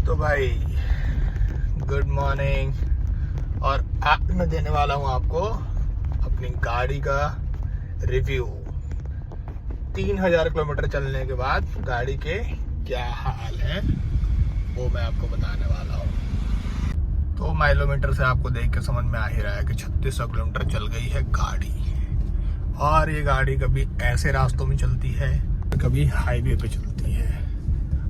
तो भाई good morning. और आज मैं देने वाला हूँ आपको अपनी गाड़ी का रिव्यू। 3000 किलोमीटर चलने के बाद गाड़ी के क्या हाल है वो मैं आपको बताने वाला हूँ। तो माइलोमीटर से आपको देख के समझ में आ ही रहा है कि 3600 किलोमीटर चल गई है गाड़ी। और ये गाड़ी कभी ऐसे रास्तों में चलती है, कभी हाईवे पे चलती है।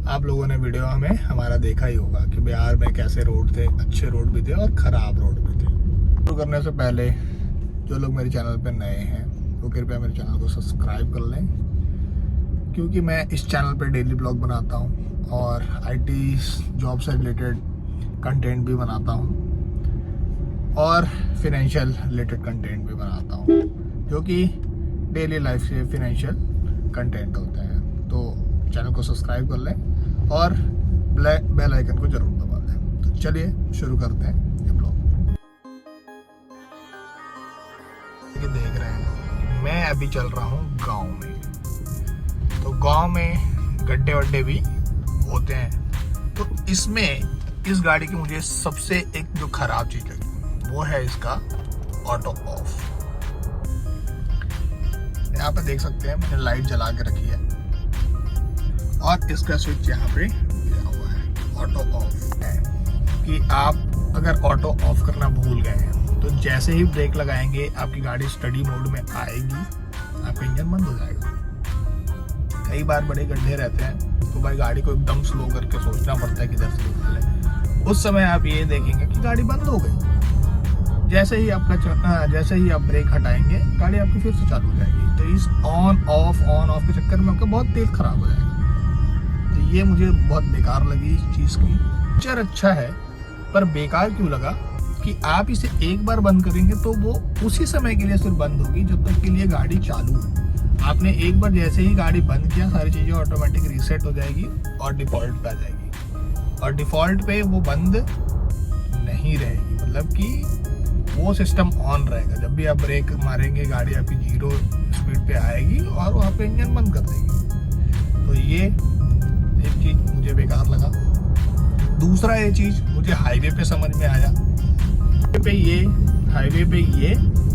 आप लोगों ने वीडियो में हमारा देखा ही होगा कि बिहार में कैसे रोड थे, अच्छे रोड भी थे और ख़राब रोड भी थे। शुरू करने से पहले जो लोग मेरे चैनल पे नए हैं वो कृपया मेरे चैनल को सब्सक्राइब कर लें, क्योंकि मैं इस चैनल पे डेली ब्लॉग बनाता हूँ और आईटी जॉब से रिलेटेड कंटेंट भी बनाता हूँ और फिनेंशियल रिलेटेड कंटेंट भी बनाता हूँ, जो कि डेली लाइफ से फिनेंशियल कंटेंट होते हैं। तो चैनल को सब्सक्राइब कर लें और बेल आइकन को जरूर दबा दें। तो चलिए शुरू करते हैं ये ब्लॉग। देख रहे हैं मैं अभी चल रहा हूँ गांव में। तो गांव में गड्ढे वड्ढे भी होते हैं। तो इसमें इस गाड़ी की मुझे सबसे एक जो खराब चीज लगी वो है इसका ऑटो ऑफ। यहाँ पे देख सकते हैं मैंने लाइट जला के रखी है और इसका स्विच यहाँ पे दिया हुआ है ऑटो ऑफ है कि आप अगर ऑटो ऑफ करना भूल गए हैं तो जैसे ही ब्रेक लगाएंगे आपकी गाड़ी स्टडी मोड में आएगी, आपका इंजन बंद हो जाएगा। कई बार बड़े गड्ढे रहते हैं तो भाई गाड़ी को एकदम स्लो करके सोचना पड़ता है किधर से निकालें। उस समय आप ये देखेंगे कि गाड़ी बंद हो गई। जैसे ही आप ब्रेक हटाएंगे गाड़ी आपकी फिर से चालू हो जाएगी। तो इस ऑन ऑफ के चक्कर में आपका बहुत तेज खराब हो जाएगा। तो ये मुझे बहुत बेकार लगी इस चीज़ की। फीचर अच्छा है पर बेकार क्यों लगा कि आप इसे एक बार बंद करेंगे तो वो उसी समय के लिए सिर्फ बंद होगी जब तक के लिए गाड़ी चालू है। आपने एक बार जैसे ही गाड़ी बंद किया सारी चीज़ें ऑटोमेटिक रीसेट हो जाएगी और डिफ़ॉल्ट पे आ जाएगी। और डिफ़ॉल्ट पे वो बंद नहीं रहेगी, मतलब कि वो सिस्टम ऑन रहेगा। जब भी आप ब्रेक मारेंगे गाड़ी आपकी 0 स्पीड पे आएगी और वो आपका इंजन बंद कर देगी। तो ये एक चीज़ मुझे बेकार लगा। दूसरा ये चीज़ मुझे हाईवे पे समझ में आया। हाईवे पे ये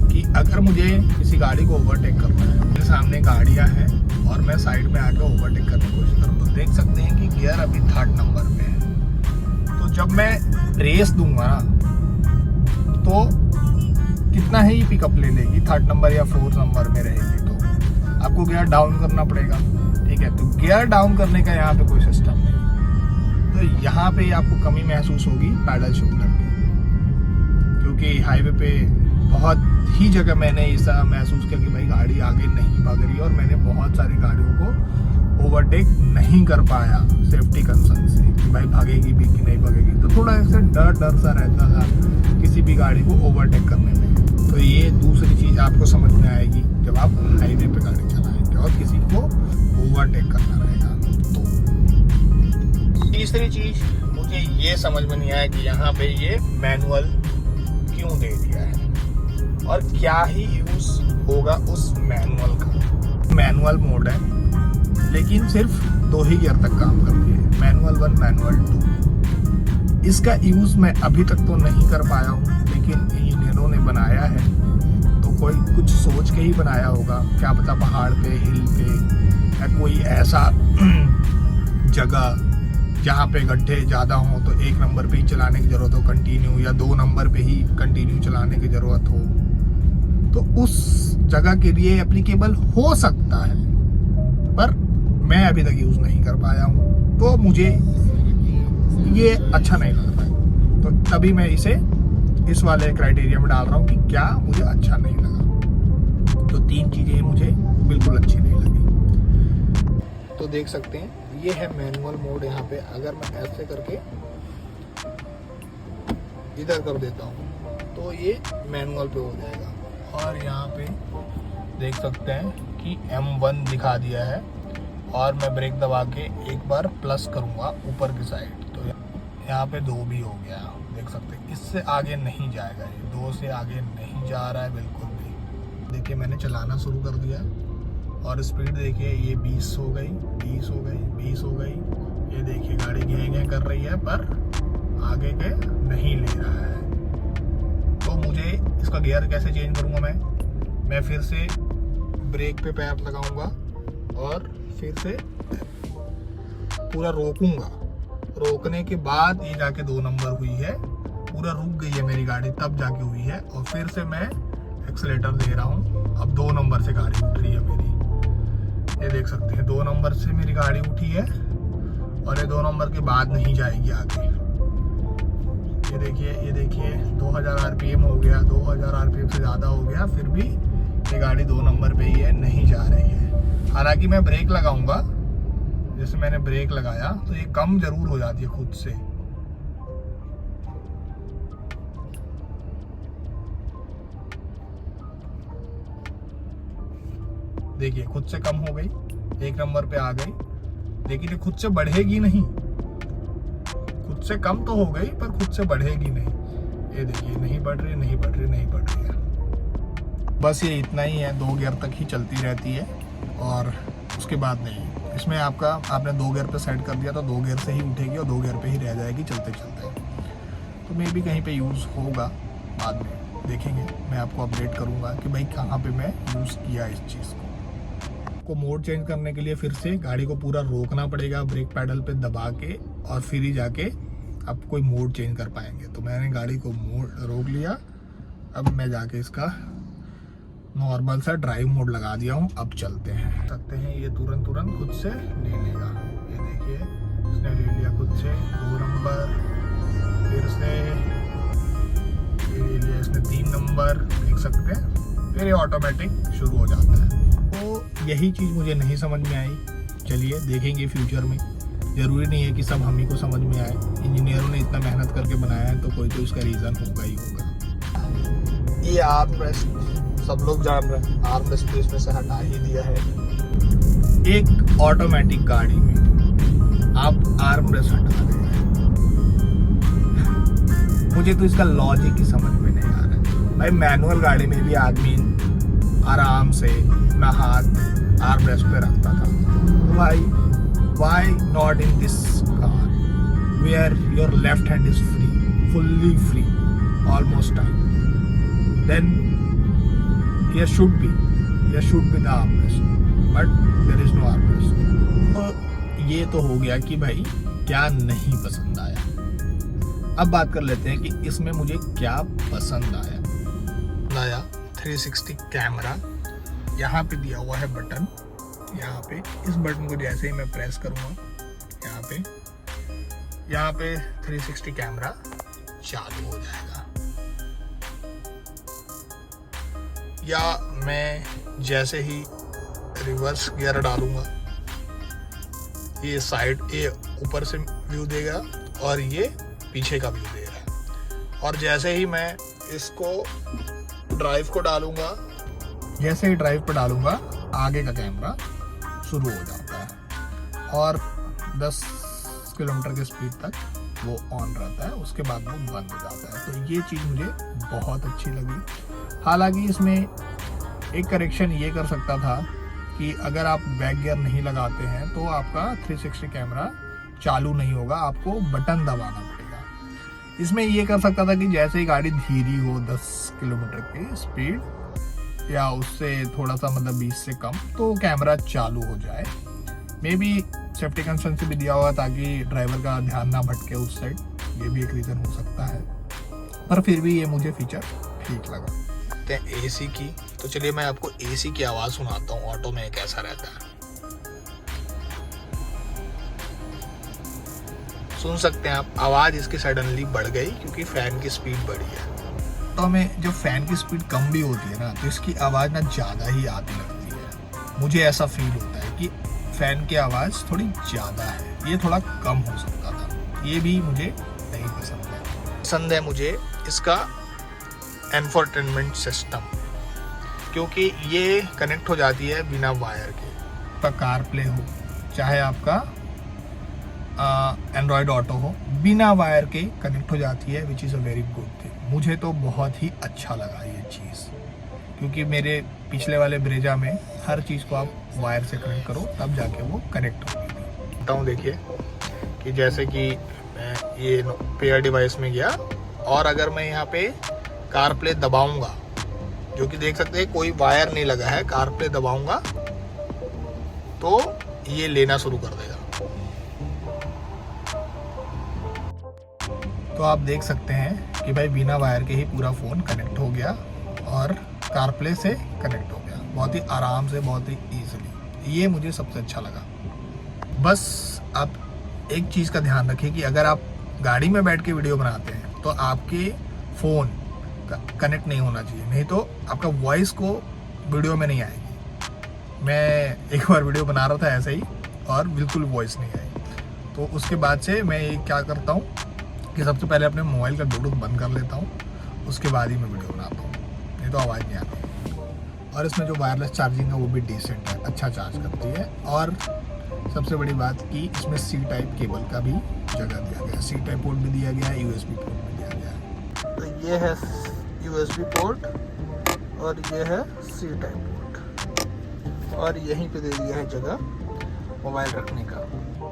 कि अगर मुझे किसी गाड़ी को ओवरटेक करना है, मेरे सामने गाड़ियां हैं और मैं साइड में आके ओवरटेक करने की कोशिश करूँ, तो देख सकते हैं कि गियर अभी 3rd नंबर पे है। तो जब मैं रेस दूंगा ना तो कितना ही पिकअप ले लेगी, 3rd नंबर या 4th नंबर में रहेगी तो आपको गियर डाउन करना पड़ेगा। ठीक है, तो गियर डाउन करने का यहाँ पे कोई सिस्टम नहीं। तो यहाँ पे आपको कमी महसूस होगी पैडल शिफ्टर की, क्योंकि हाईवे पे बहुत ही जगह मैंने ऐसा महसूस किया कि भाई गाड़ी आगे नहीं भाग रही और मैंने बहुत सारी गाड़ियों को ओवरटेक नहीं कर पाया सेफ्टी कंसर्न से कि भाई भागेगी भी कि नहीं भागेगी। तो थोड़ा ऐसे डर सा रहता था किसी भी गाड़ी को ओवरटेक करने में। तो ये दूसरी चीज़ आपको समझ में आएगी जब आप हाईवे पे गाड़ी चलाएंगे और किसी को ओवरटेक करना रहेगा। तो तीसरी चीज़ मुझे ये समझ में नहीं आया कि यहाँ पे ये मैनुअल क्यों दे दिया है और क्या ही यूज़ होगा उस मैनुअल का। मैनुअल मोड है लेकिन सिर्फ 2 ही गियर तक काम करती है, मैनुअल 1 मैनुअल 2। इसका यूज़ मैं अभी तक तो नहीं कर पाया हूँ, लेकिन इंजीनियरों ने बनाया है तो कोई कुछ सोच के ही बनाया होगा। क्या पता पहाड़ पे, हिल पे या कोई ऐसा जगह जहाँ पे गड्ढे ज़्यादा हों तो 1 नंबर पे ही चलाने की ज़रूरत हो कंटिन्यू, या 2 नंबर पे ही कंटिन्यू चलाने की ज़रूरत हो, तो उस जगह के लिए एप्लीकेबल हो सकता है, पर मैं अभी तक यूज़ नहीं कर पाया हूँ। तो मुझे ये अच्छा नहीं लग रहा है, तो तभी मैं इसे इस वाले क्राइटेरिया में डाल रहा हूँ कि क्या मुझे अच्छा नहीं लगा। तो 3 चीज़ें मुझे बिल्कुल अच्छी नहीं लगी। तो देख सकते हैं ये है मैनुअल मोड। यहाँ पे अगर मैं ऐसे करके इधर कर देता हूँ तो ये मैनुअल पे हो जाएगा। और यहाँ पे देख सकते हैं कि M1 दिखा दिया है और मैं ब्रेक दबा के एक बार प्लस करूँगा ऊपर की साइड तो यहाँ पे 2 भी हो गया। देख सकते हैं इससे आगे नहीं जाएगा, ये 2 से आगे नहीं जा रहा है बिल्कुल भी। देखिए मैंने चलाना शुरू कर दिया और स्पीड देखिए ये 20 हो गई, 20 हो गई, 20 हो गई, ये देखिए गाड़ी घें कर रही है पर आगे के नहीं ले रहा है। तो मुझे इसका गियर कैसे चेंज करूँगा मैं फिर से ब्रेक पे पैर लगाऊंगा और फिर से पूरा रोकूंगा। रोकने के बाद ये जाके 2 नंबर हुई है, पूरा रुक गई है मेरी गाड़ी, तब जाके हुई है। और फिर से मैं एक्सीलेटर दे रहा हूँ। अब 2 नंबर से गाड़ी उठ रही है मेरी, ये देख सकते हैं 2 नंबर से मेरी गाड़ी उठी है और ये 2 नंबर के बाद नहीं जाएगी आगे। ये देखिए 2000 आरपीएम हो गया, 2000 आरपीएम से ज़्यादा हो गया, फिर भी ये गाड़ी 2 नंबर पे ही है, नहीं जा रही है। हालांकि मैं ब्रेक लगाऊंगा, जैसे मैंने ब्रेक लगाया तो ये कम जरूर हो जाती है खुद से। देखिए खुद से कम हो गई, 1 नंबर पे आ गई, लेकिन ये खुद से बढ़ेगी नहीं। खुद से कम तो हो गई पर खुद से बढ़ेगी नहीं। ये देखिए नहीं बढ़ रही, नहीं बढ़ रही, नहीं बढ़ रही है। बस ये इतना ही है, 2 गियर तक ही चलती रहती है और उसके बाद नहीं। इसमें आपने 2 गियर पे सेट कर दिया तो 2 गियर से ही उठेगी और 2 गियर पे ही रह जाएगी चलते चलते। तो मे भी कहीं पे यूज़ होगा, बाद में देखेंगे, मैं आपको अपडेट करूँगा कि भाई कहाँ पे मैं यूज़ किया इस चीज़ को मोड चेंज करने के लिए फिर से गाड़ी को पूरा रोकना पड़ेगा ब्रेक पैडल पे दबा के, और फिर ही जाके आप कोई मोड चेंज कर पाएंगे। तो मैंने गाड़ी को रोक लिया। अब मैं जाके इसका नॉर्मल सा ड्राइव मोड लगा दिया हूँ। अब चलते हैं, सकते हैं ये तुरंत खुद से ले लेगा। ये देखिए इसने ले लिया खुद से 2 नंबर, फिर से ये ले लिया इसने 3 नंबर, देख सकते हैं। फिर ये ऑटोमेटिक शुरू हो जाता है। तो यही चीज़ मुझे नहीं समझ में आई। चलिए देखेंगे फ्यूचर में, ज़रूरी नहीं है कि सब हम ही को समझ में आए। इंजीनियरों ने इतना मेहनत करके बनाया है तो कोई तो इसका रीज़न होगा ही होगा। ये आर्म रेस्ट सब लोग जान रहे हैं, आर्म रेस्ट तो इसमें से हटा ही दिया है। एक ऑटोमेटिक गाड़ी में आप आर्म रेस्ट हटा रहे हैं, मुझे तो इसका लॉजिक ही समझ में नहीं आ रहा है। भाई मैनुअल गाड़ी में भी आदमी आराम से अपना हाथ आर्म रेस्ट पे रखता था। Why not in this car where your left hand is free, fully free, almost time? Then here should be the armrest, but there is no armrest. तो ये तो हो गया कि भाई क्या नहीं पसंद आया। अब बात कर लेते हैं कि इसमें मुझे क्या पसंद आया। 360 कैमरा, यहाँ पे दिया हुआ है बटन। यहाँ पे इस बटन को जैसे ही मैं प्रेस करूँगा यहाँ पे 360 कैमरा चालू हो जाएगा। या मैं जैसे ही रिवर्स गियर डालूंगा, ये साइड, ये ऊपर से व्यू देगा और ये पीछे का व्यू देगा। और जैसे ही मैं इसको ड्राइव को डालूंगा, जैसे ही ड्राइव पर डालूंगा आगे का कैमरा शुरू हो जाता है और 10 किलोमीटर की स्पीड तक वो ऑन रहता है, उसके बाद वो बंद हो जाता है। तो ये चीज़ मुझे बहुत अच्छी लगी। हालांकि इसमें एक करेक्शन ये कर सकता था कि अगर आप बैक गियर नहीं लगाते हैं तो आपका 360 कैमरा चालू नहीं होगा, आपको बटन दबाना पड़ेगा। इसमें ये कर सकता था कि जैसे ही गाड़ी धीरी हो 10 किलोमीटर की स्पीड या उससे थोड़ा सा मतलब 20 से कम, तो कैमरा चालू हो जाए। मे बी सेफ्टी कंसर्न से भी दिया हुआ ताकि ड्राइवर का ध्यान ना भटके उस साइड, ये भी एक रीज़न हो सकता है। पर फिर भी ये मुझे फीचर ठीक लगा। एसी की, तो चलिए मैं आपको एसी की आवाज़ सुनाता हूँ ऑटो में कैसा रहता है। सुन सकते हैं आप, आवाज़ इसकी सडनली बढ़ गई क्योंकि फ़ैन की स्पीड बढ़ी है। तो हमें जब फ़ैन की स्पीड कम भी होती है ना तो इसकी आवाज़ ना ज़्यादा ही आती लगती है। मुझे ऐसा फील होता है कि फ़ैन की आवाज़ थोड़ी ज़्यादा है, ये थोड़ा कम हो सकता था। ये भी मुझे नहीं पसंद है। पसंद है मुझे इसका इंफोटेनमेंट सिस्टम, क्योंकि ये कनेक्ट हो जाती है बिना वायर के। आपका कार प्ले हो चाहे आपका एंड्रॉयड ऑटो हो, बिना वायर के कनेक्ट हो जाती है, which is a very good thing. मुझे तो बहुत ही अच्छा लगा ये चीज़, क्योंकि मेरे पिछले वाले ब्रेजा में हर चीज़ को आप वायर से कनेक्ट करो तब जाके वो कनेक्ट होगी। बताऊँ, देखिए कि जैसे कि मैं ये पेयर डिवाइस में गया और अगर मैं यहाँ पे कारप्ले दबाऊंगा, जो कि देख सकते हैं कोई वायर नहीं लगा है, कारप्ले दबाऊंगा तो ये लेना शुरू कर देगा। तो आप देख सकते हैं कि भाई बिना वायर के ही पूरा फ़ोन कनेक्ट हो गया और कारप्ले से कनेक्ट हो गया, बहुत ही आराम से, बहुत ही ईजिली। ये मुझे सबसे अच्छा लगा। बस आप एक चीज़ का ध्यान रखिए कि अगर आप गाड़ी में बैठ के वीडियो बनाते हैं तो आपके फ़ोन कनेक्ट नहीं होना चाहिए, नहीं तो आपका वॉइस को वीडियो में नहीं आएगी। मैं एक बार वीडियो बना रहा था ऐसे ही और बिल्कुल वॉइस नहीं आई, तो उसके बाद से मैं क्या करता हूँ कि सबसे पहले अपने मोबाइल का ब्लूटूथ बंद कर लेता हूँ, उसके बाद ही मैं वीडियो बनाता हूँ, नहीं तो आवाज़ नहीं आती। और इसमें जो वायरलेस चार्जिंग है वो भी डिसेंट है, अच्छा चार्ज करती है। और सबसे बड़ी बात कि इसमें सी टाइप केबल का भी जगह दिया गया है, सी टाइप पोर्ट भी दिया गया है, यूएसबी पोर्ट भी दिया गया है। तो ये है यूएसबी पोर्ट और ये है सी टाइप पोर्ट, और यहीं पे दे दिया है जगह मोबाइल रखने का।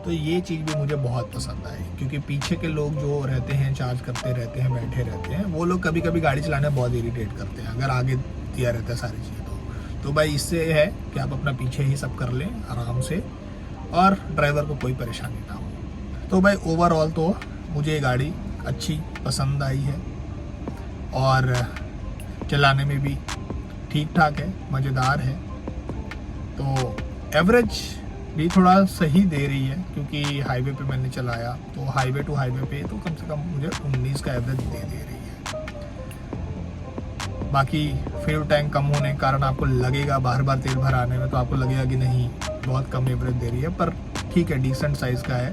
तो ये चीज़ भी मुझे बहुत पसंद आई, क्योंकि पीछे के लोग जो रहते हैं चार्ज करते रहते हैं, बैठे रहते हैं, वो लोग कभी कभी गाड़ी चलाने में बहुत इरिटेट करते हैं अगर आगे दिया रहता है सारी चीज़ें। तो भाई इससे है कि आप अपना पीछे ही सब कर लें आराम से और ड्राइवर को कोई परेशानी ना हो। तो भाई ओवरऑल तो मुझे ये गाड़ी अच्छी पसंद आई है और चलाने में भी ठीक ठाक है, मज़ेदार है। तो एवरेज भी थोड़ा सही दे रही है, क्योंकि हाईवे पे मैंने चलाया तो हाईवे टू हाईवे पे तो कम से कम मुझे 19 का एवरेज दे रही है। बाकी फ्यूल टैंक कम होने के कारण आपको लगेगा बार बार तेल भराने में, तो आपको लगेगा कि नहीं बहुत कम एवरेज दे रही है, पर ठीक है, डिसेंट साइज़ का है,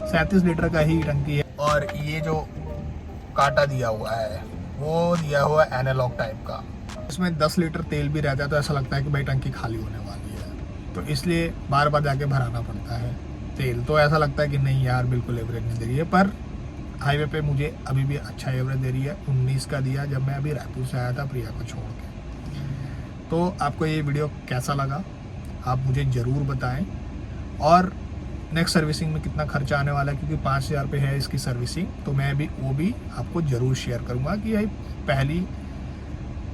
37 लीटर का ही टंकी है। और ये जो कांटा दिया हुआ है वो दिया हुआ है एनालॉग टाइप का, इसमें 10 लीटर तेल भी रहता है तो ऐसा लगता है कि भाई टंकी खाली होने वाली है, तो इसलिए बार बार जाके भराना पड़ता है तेल। तो ऐसा लगता है कि नहीं यार बिल्कुल एवरेज नहीं दे रही है, पर हाईवे पे मुझे अभी भी अच्छा एवरेज दे रही है। 19 का दिया जब मैं अभी रायपुर से आया था प्रिया को छोड़ के। तो आपको ये वीडियो कैसा लगा आप मुझे ज़रूर बताएं, और नेक्स्ट सर्विसिंग में कितना खर्चा आने वाला है, क्योंकि 5,000 रुपये है इसकी सर्विसिंग, तो मैं भी वो भी आपको ज़रूर शेयर करूँगा कि भाई पहली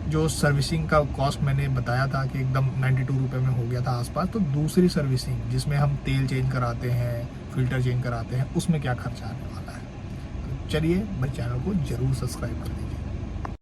जो सर्विसिंग का कॉस्ट मैंने बताया था कि एकदम 92 रुपये में हो गया था आसपास, तो दूसरी सर्विसिंग जिसमें हम तेल चेंज कराते हैं, फिल्टर चेंज कराते हैं, उसमें क्या खर्चा आने वाला है। तो चलिए भाई चैनल को ज़रूर सब्सक्राइब कर दीजिए।